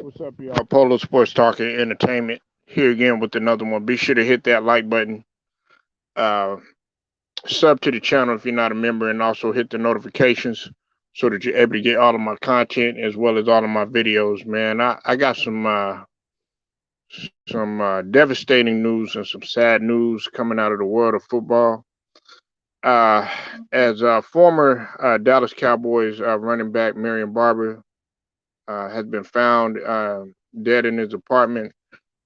What's up, y'all? Polo Sports Talk and Entertainment here again with another one. Be sure to hit that like button, uh, sub to the channel if you're not a member, and also hit the notifications so that you're able to get all of my content as well as all of my videos. Man, I got some devastating news and some sad news coming out of the world of football. Uh, as former Dallas Cowboys running back Marion Barber has been found dead in his apartment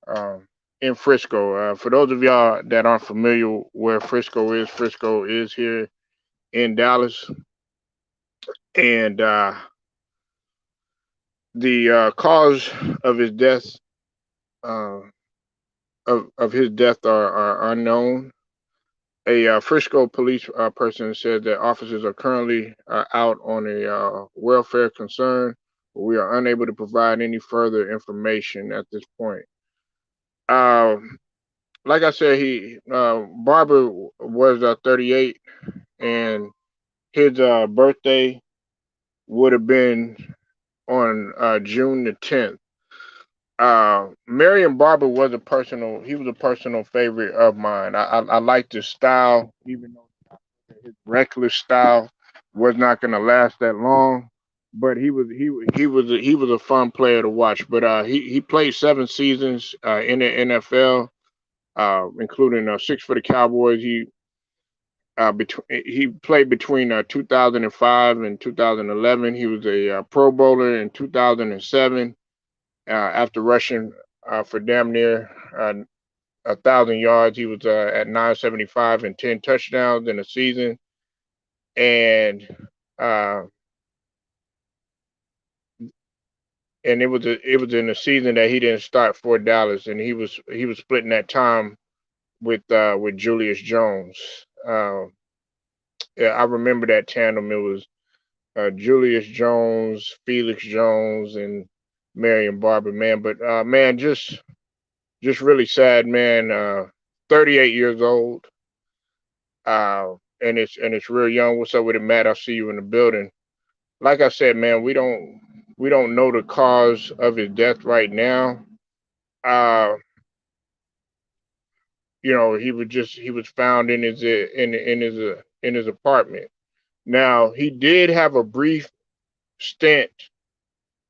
um, in Frisco. For those of y'all that aren't familiar where Frisco is here in Dallas, and the cause of his death uh, of his death are unknown. A Frisco police person said that officers are currently out on a welfare concern, but we are unable to provide any further information at this point. Um, like I said, he Barber was 38, and his birthday would have been on June the 10th. Marion Barber was a personal favorite of mine. I liked his style, even though his reckless style was not going to last that long. But he was a fun player to watch. But he played 7 seasons in the NFL, including 6 for the Cowboys. He played between 2005 and 2011. He was a Pro Bowler in 2007 after rushing for damn near 1,000 yards. He was at 975 and 10 touchdowns in a season, and uh, it was in a season that he didn't start for Dallas, and he was splitting that time with Julius Jones. Yeah, I remember that tandem. It was Julius Jones, Felix Jones, and Marion Barber, man. But man, just really sad, man. 38 years old, and it's real young. What's up with it, Matt? I see you in the building. Like I said, man, we don't know the cause of his death right now. Uh, he was found in his apartment. Now he did have a brief stint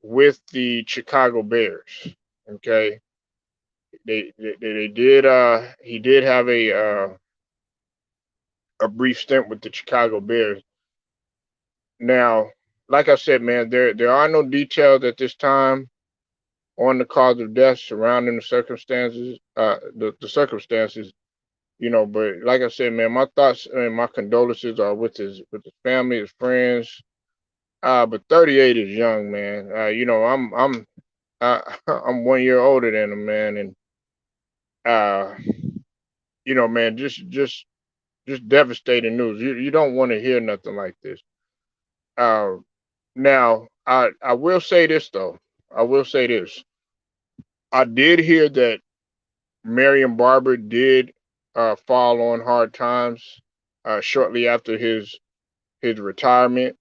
with the Chicago Bears. Okay, they did he did have a brief stint with the Chicago Bears. Now, like I said, man, there are no details at this time on the cause of death surrounding the circumstances, but like I said, man, my thoughts and my condolences are with his family, his friends. But 38 is young, man. I'm 1 year older than him, man, and uh, man, just devastating news. You don't want to hear nothing like this. Uh, Now, I will say this though. I will say this. I did hear that Marion Barber did fall on hard times shortly after his retirement,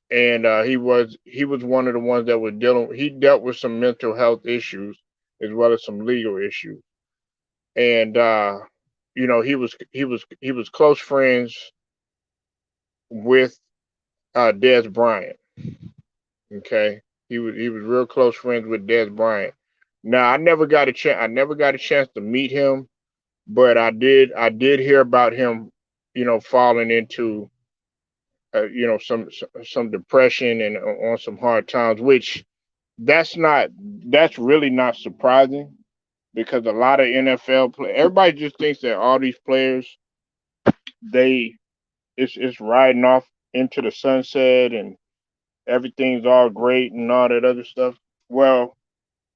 and he was one of the ones that was dealing. He dealt with some mental health issues as well as some legal issues, and he was close friends with Des Bryant. Okay, he was real close friends with Des Bryant. Now I never got a chance. I never got a chance to meet him, but I did hear about him, falling into some depression and on some hard times, which that's really not surprising because a lot of NFL everybody just thinks that all these players they it's riding off into the sunset and everything's all great and all that other stuff. Well,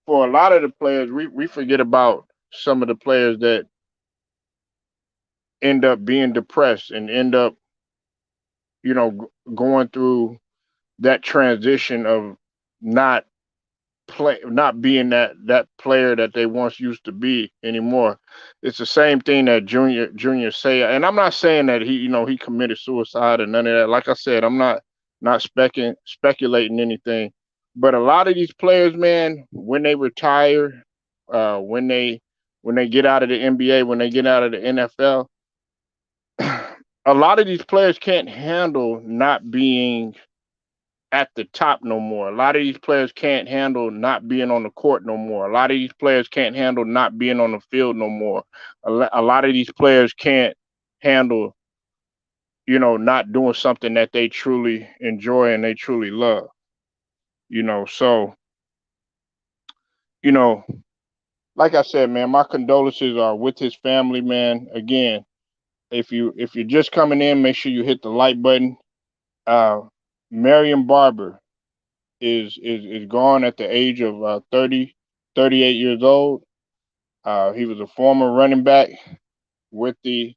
for a lot of the players, we forget about some of the players that end up being depressed and end up, going through that transition of not not being that player that they once used to be anymore. It's the same thing that Junior say, and I'm not saying that he committed suicide or none of that. Like I said, I'm not speculating anything, But a lot of these players, man, when they retire, uh, when they when they get out of the NBA, when they get out of the NFL, a lot of these players can't handle not being at the top no more. A lot of these players can't handle not being on the court no more. A lot of these players can't handle not being on the field no more. A lot of these players can't handle, not doing something that they truly enjoy and they truly love. So, you know, like I said, man, my condolences are with his family, man. Again, if you're just coming in, make sure you hit the like button. Uh, Marion Barber is gone at the age of 38 years old. He was a former running back with the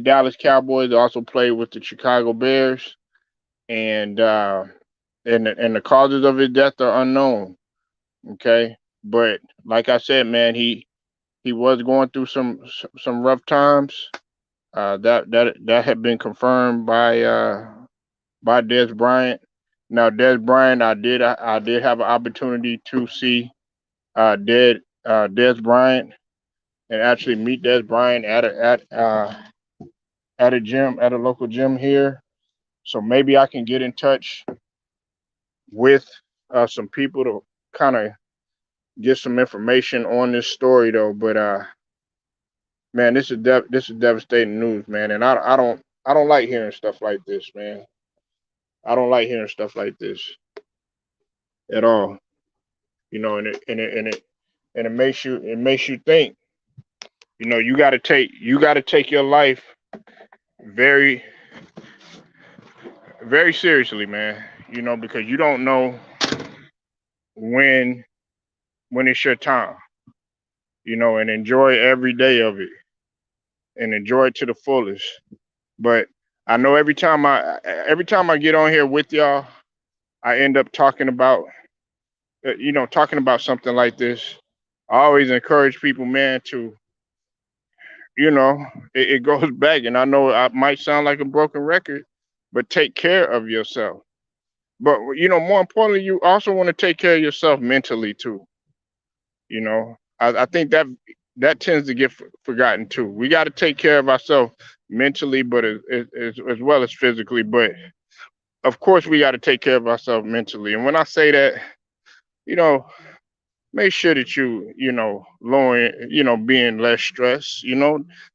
Dallas Cowboys. Also played with the Chicago Bears, and the causes of his death are unknown. Okay, but like I said, man, he was going through some rough times. That had been confirmed by Des Bryant. Now, Des Bryant, I did have an opportunity to see Des Bryant and actually meet Des Bryant at a gym, at a local gym here. So maybe I can get in touch with some people to kind of get some information on this story, though. But man, this is devastating news, man, and I don't like hearing stuff like this, man. I don't like hearing stuff like this at all. And it makes you think. You got to take your life very very seriously, man. Because you don't know when when it's your time. And enjoy every day of it and enjoy it to the fullest. But I know every time I get on here with y'all, I end up talking about something like this. I always encourage people, man, to you know, it goes back, and I know I might sound like a broken record, but take care of yourself. But more importantly, you also want to take care of yourself mentally too. I think that tends to get forgotten too. We got to take care of ourselves mentally, but as well as physically. But of course, we got to take care of ourselves mentally. And when I say that, you know, make sure that lower, being less stressed.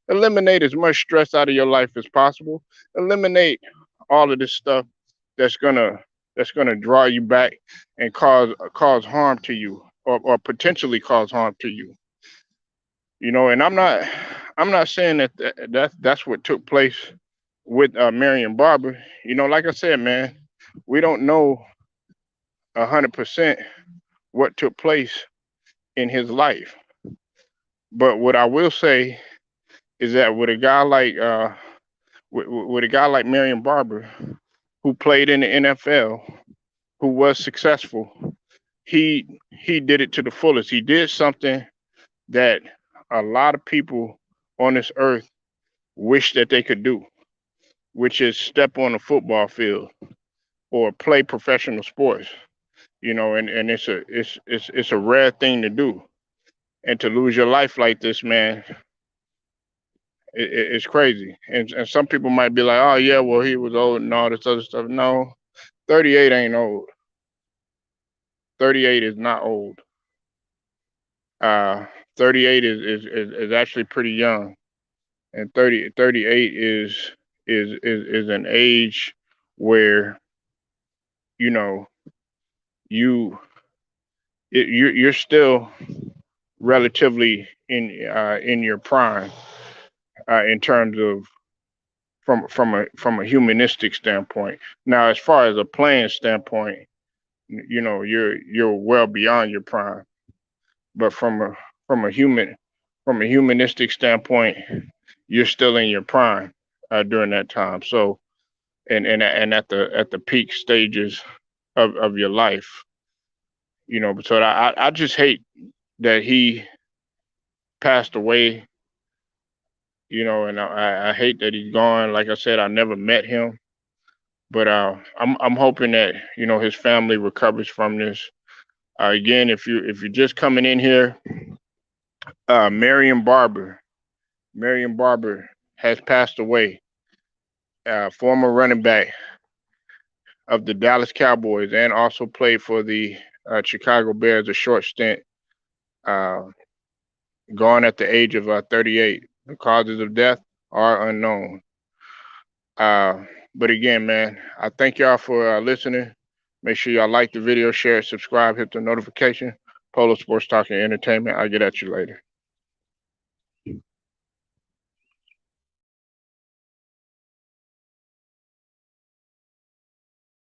Eliminate as much stress out of your life as possible. Eliminate all of this stuff that's gonna that's gonna draw you back and cause harm to you, or potentially cause harm to you. And I'm not saying that's what took place with Marion Barber. Like I said, man, we don't know 100% what took place in his life. But what I will say is that with a guy like Marion Barber, who played in the NFL, who was successful, he did it to the fullest. He did something that a lot of people on this earth wish that they could do, which is step on a football field or play professional sports. And it's a rare thing to do. And to lose your life like this, man, it's crazy. And some people might be like, oh yeah, well he was old and all this other stuff. No, 38 ain't old. 38 is not old. 38 is actually pretty young, and 38 is an age where you know you you're still relatively in your prime, in terms of from a humanistic standpoint. Now, as far as a playing standpoint, you're well beyond your prime. But from a human from a humanistic standpoint, you're still in your prime during that time. So, and at the peak stages of your life. So I just hate that he passed away. And I hate that he's gone. Like I said, I never met him, But I'm hoping that his family recovers from this. Again, if you're just coming in here, Marion Barber, Marion Barber has passed away. Former running back of the Dallas Cowboys and also played for the Chicago Bears a short stint. Uh, Gone at the age of 38. The causes of death are unknown. Uh, but again, man, I thank y'all for listening. Make sure y'all like the video, share it, subscribe, hit the notification. Polo Sports Talk and Entertainment. I'll get at you later.